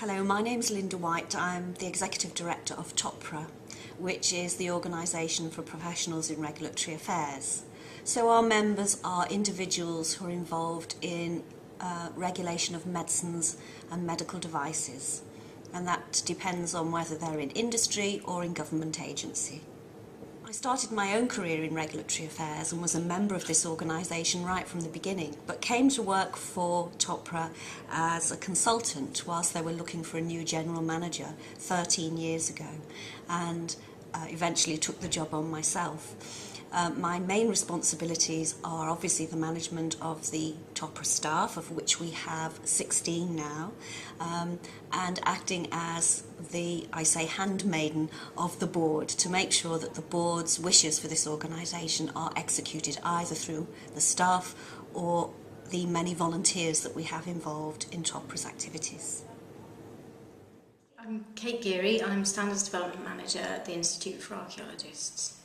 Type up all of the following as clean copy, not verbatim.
Hello, my name's Linda White. I'm the Executive Director of TOPRA, which is the Organisation for Professionals in Regulatory Affairs. So our members are individuals who are involved in regulation of medicines and medical devices, and that depends on whether they're in industry or in government agency. I started my own career in regulatory affairs and was a member of this organisation right from the beginning, but came to work for TOPRA as a consultant whilst they were looking for a new general manager 13 years ago, and eventually took the job on myself. My main responsibilities are obviously the management of the TOPRA staff, of which we have 16 now, and acting as the, I say, handmaiden of the board to make sure that the board's wishes for this organisation are executed either through the staff or the many volunteers that we have involved in TOPRA's activities. I'm Kate Geary. I'm Standards Development Manager at the Institute for Archaeologists.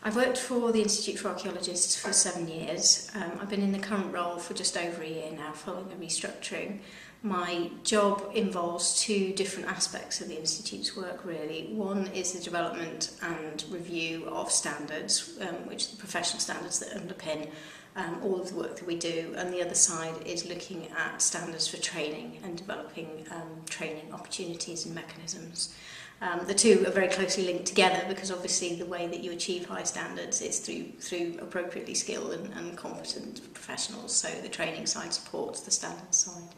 I've worked for the Institute for Archaeologists for 7 years. I've been in the current role for just over a year now, following a restructuring. My job involves two different aspects of the Institute's work, really. One is the development and review of standards, which are the professional standards that underpin all of the work that we do, and the other side is looking at standards for training and developing training opportunities and mechanisms. The two are very closely linked together because obviously the way that you achieve high standards is through appropriately skilled and competent professionals, so the training side supports the standards side.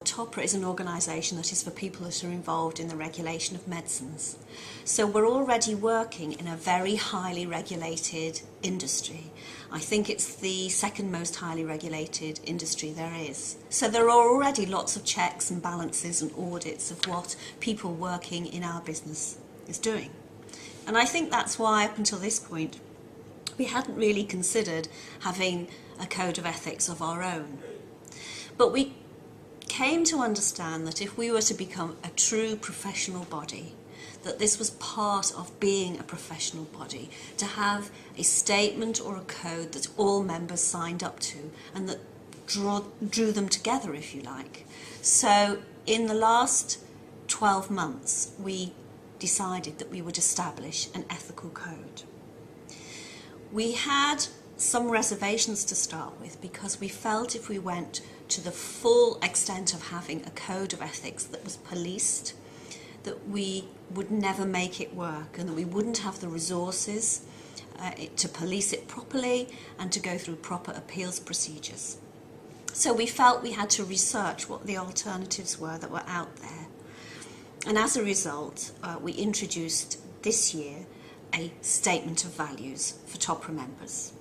TOPRA is an organisation that is for people that are involved in the regulation of medicines. So we're already working in a very highly regulated industry. I think it's the second most highly regulated industry there is. So there are already lots of checks and balances and audits of what people working in our business is doing. And I think that's why up until this point we hadn't really considered having a code of ethics of our own. But we came to understand that if we were to become a true professional body, that this was part of being a professional body, to have a statement or a code that all members signed up to and that drew them together, if you like. So in the last 12 months, we decided that we would establish an ethical code. We had some reservations to start with because we felt if we went to the full extent of having a code of ethics that was policed, that we would never make it work and that we wouldn't have the resources to police it properly and to go through proper appeals procedures. So we felt we had to research what the alternatives were that were out there. And as a result, we introduced this year a statement of values for TOPRA members.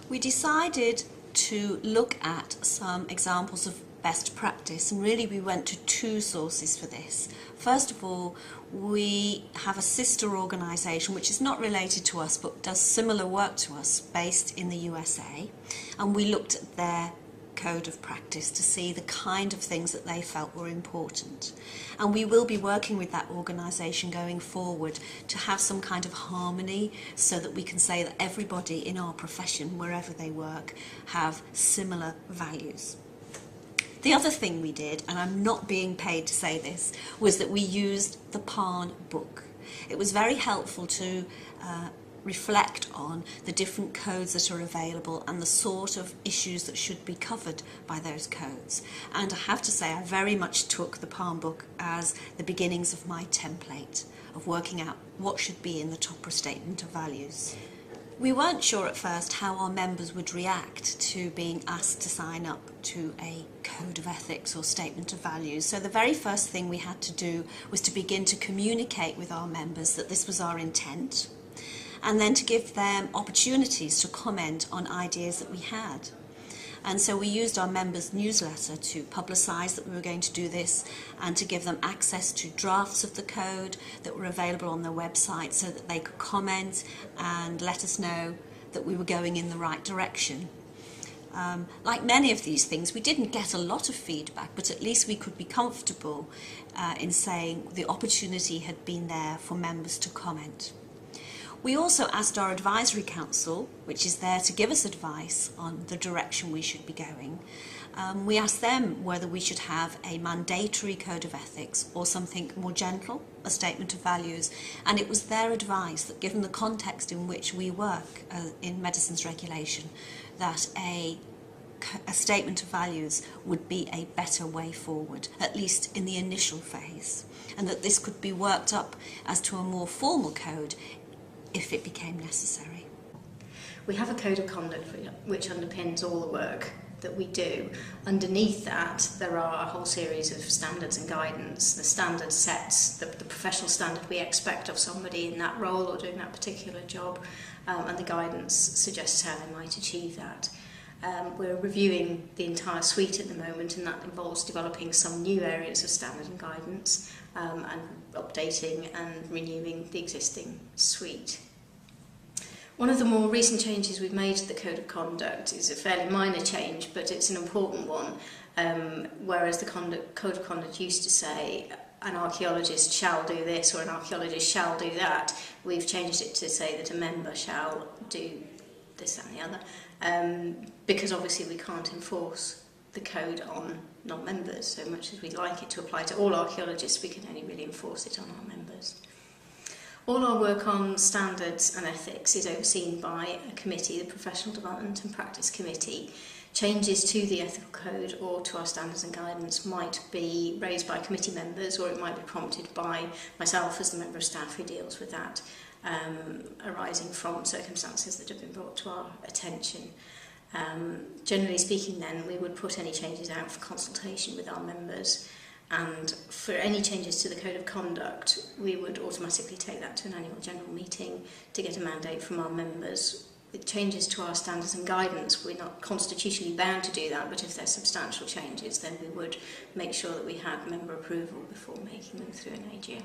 We decided to look at some examples of best practice, and really we went to two sources for this. First of all, we have a sister organisation which is not related to us but does similar work to us, based in the USA, and we looked at their code of practice to see the kind of things that they felt were important. And we will be working with that organisation going forward to have some kind of harmony so that we can say that everybody in our profession, wherever they work, have similar values. The other thing we did, and I'm not being paid to say this, was that we used the PARN book. It was very helpful to reflect on the different codes that are available and the sort of issues that should be covered by those codes. And I have to say I very much took the PARN book as the beginnings of my template of working out what should be in the TOPRA Statement of Values. We weren't sure at first how our members would react to being asked to sign up to a code of ethics or statement of values. So the very first thing we had to do was to begin to communicate with our members that this was our intent, and then to give them opportunities to comment on ideas that we had. And so we used our members' newsletter to publicise that we were going to do this and to give them access to drafts of the code that were available on their website so that they could comment and let us know that we were going in the right direction. Like many of these things, we didn't get a lot of feedback, but at least we could be comfortable in saying the opportunity had been there for members to comment. We also asked our advisory council, which is there to give us advice on the direction we should be going. We asked them whether we should have a mandatory code of ethics or something more gentle, a statement of values, and it was their advice that, given the context in which we work in medicines regulation, that a statement of values would be a better way forward, at least in the initial phase, and that this could be worked up as to a more formal code if it became necessary. We have a code of conduct which underpins all the work that we do. Underneath that, there are a whole series of standards and guidance. The standard sets the professional standard we expect of somebody in that role or doing that particular job, and the guidance suggests how they might achieve that. We're reviewing the entire suite at the moment, and that involves developing some new areas of standard and guidance, and updating and renewing the existing suite. One of the more recent changes we've made to the Code of Conduct is a fairly minor change, but it's an important one. Whereas the Code of Conduct used to say an archaeologist shall do this or an archaeologist shall do that, we've changed it to say that a member shall do this and the other, because obviously we can't enforce the code on non-members. So much as we'd like it to apply to all archaeologists, we can only really enforce it on our members. All our work on standards and ethics is overseen by a committee, the Professional Development and Practice Committee. Changes to the ethical code or to our standards and guidance might be raised by committee members, or it might be prompted by myself as the member of staff who deals with that, arising from circumstances that have been brought to our attention. Generally speaking then, we would put any changes out for consultation with our members, and for any changes to the Code of Conduct, we would automatically take that to an annual general meeting to get a mandate from our members. With changes to our standards and guidance, we're not constitutionally bound to do that, but if there's substantial changes, then we would make sure that we had member approval before making them through an AGM.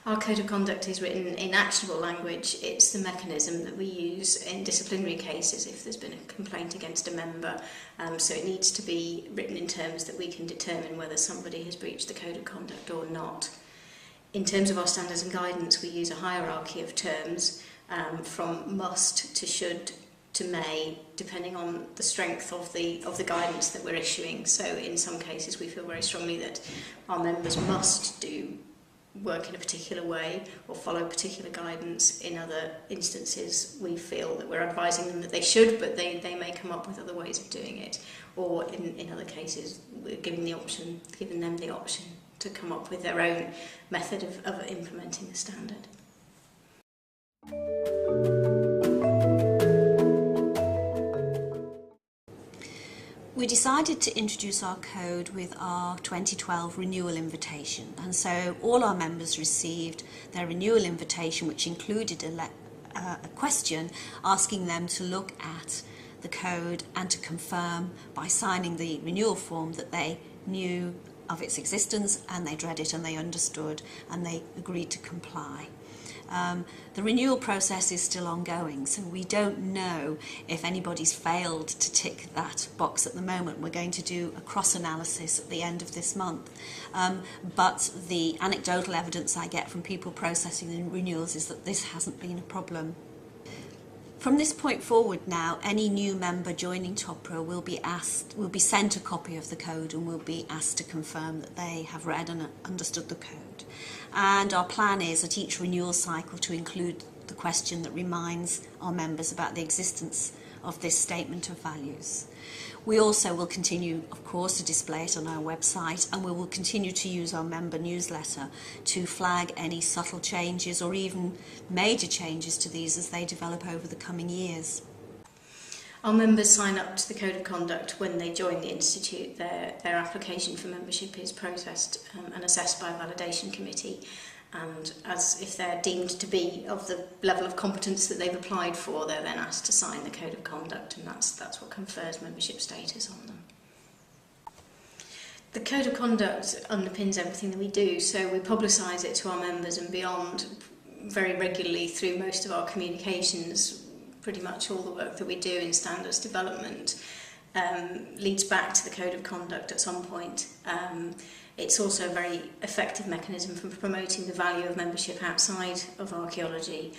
Our Code of Conduct is written in actionable language. It's the mechanism that we use in disciplinary cases if there's been a complaint against a member. So it needs to be written in terms that we can determine whether somebody has breached the Code of Conduct or not. In terms of our standards and guidance, we use a hierarchy of terms, from must to should to may, depending on the strength of the guidance that we're issuing. So in some cases we feel very strongly that our members must do work in a particular way or follow particular guidance. In other instances we feel that we're advising them that they should, but they may come up with other ways of doing it, or in other cases we're giving them the option to come up with their own method of implementing the standard. We decided to introduce our code with our 2012 renewal invitation, and so all our members received their renewal invitation, which included a question asking them to look at the code and to confirm by signing the renewal form that they knew of its existence and they'd read it and they understood and they agreed to comply. The renewal process is still ongoing, so we don't know if anybody's failed to tick that box at the moment. We're going to do a cross-analysis at the end of this month. But the anecdotal evidence I get from people processing the renewals is that this hasn't been a problem. From this point forward now, any new member joining TOPRA will be sent a copy of the code and will be asked to confirm that they have read and understood the code. And our plan is at each renewal cycle to include the question that reminds our members about the existence of this statement of values. We also will continue, of course, to display it on our website, and we will continue to use our member newsletter to flag any subtle changes or even major changes to these as they develop over the coming years. Our members sign up to the Code of Conduct when they join the Institute. Their application for membership is processed and assessed by a validation committee, and as if they're deemed to be of the level of competence that they've applied for, they're then asked to sign the Code of Conduct, and that's what confers membership status on them. The Code of Conduct underpins everything that we do, so we publicise it to our members and beyond very regularly through most of our communications. Pretty much all the work that we do in standards development leads back to the code of conduct at some point. It's also a very effective mechanism for promoting the value of membership outside of archaeology.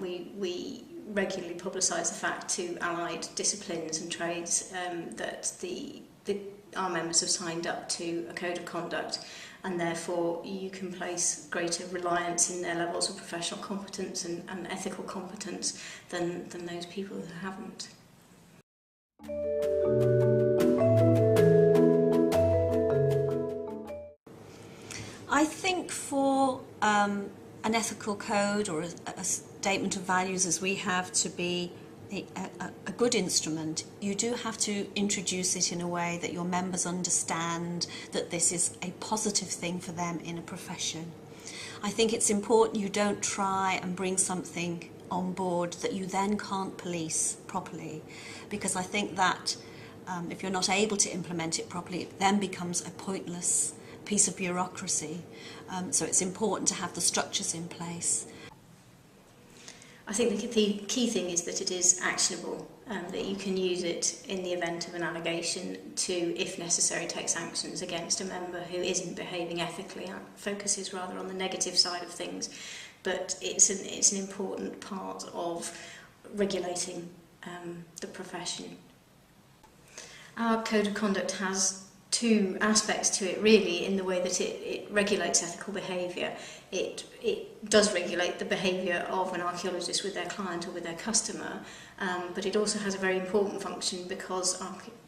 We regularly publicise the fact to allied disciplines and trades that our members have signed up to a code of conduct, and therefore you can place greater reliance in their levels of professional competence and ethical competence than those people who haven't. I think for an ethical code or a statement of values as we have to be a good instrument, you do have to introduce it in a way that your members understand that this is a positive thing for them in a profession. I think it's important you don't try and bring something on board that you then can't police properly, because I think that if you're not able to implement it properly, it then becomes a pointless piece of bureaucracy. So it's important to have the structures in place. I think the key thing is that it is actionable, that you can use it in the event of an allegation to, if necessary, take sanctions against a member who isn't behaving ethically. It focuses rather on the negative side of things, but it's an important part of regulating the profession. Our code of conduct has two aspects to it, really, in the way that it regulates ethical behaviour. It does regulate the behaviour of an archaeologist with their client or with their customer, but it also has a very important function because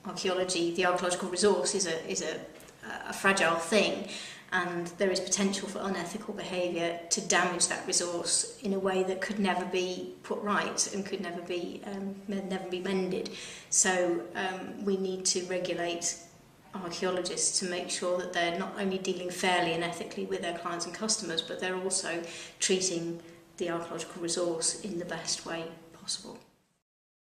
archaeology, the archaeological resource, is a fragile thing, and there is potential for unethical behaviour to damage that resource in a way that could never be put right and could never be mended. So we need to regulate archaeologists to make sure that they're not only dealing fairly and ethically with their clients and customers, but they're also treating the archaeological resource in the best way possible.